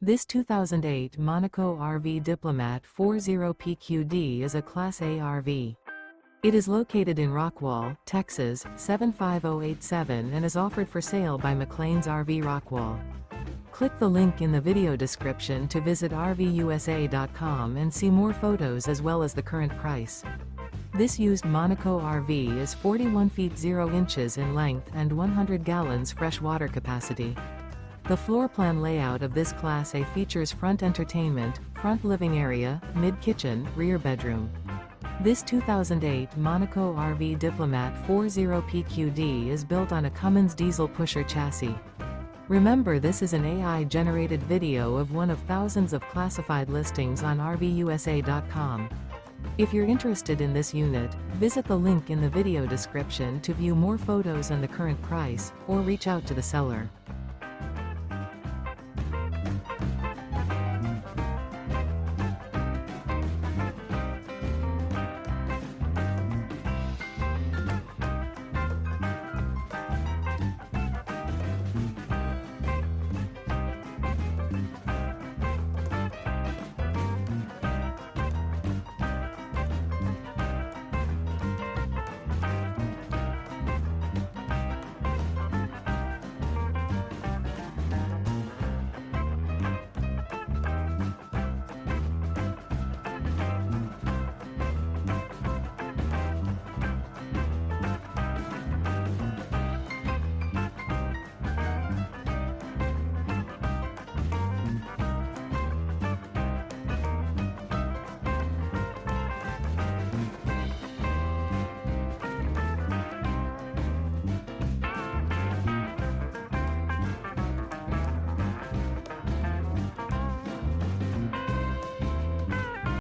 This 2008 Monaco RV Diplomat 40PQD is a Class A RV. It is located in Rockwall, Texas, 75087 and is offered for sale by McClain's RV Rockwall. Click the link in the video description to visit RVUSA.com and see more photos as well as the current price. This used Monaco RV is 41 feet 0 inches in length and 100 gallons fresh water capacity. The floor plan layout of this Class A features front entertainment, front living area, mid-kitchen, rear bedroom. This 2008 Monaco RV Diplomat 40PQD is built on a Cummins Diesel Pusher chassis. Remember, this is an AI-generated video of one of thousands of classified listings on RVUSA.com. If you're interested in this unit, visit the link in the video description to view more photos and the current price, or reach out to the seller.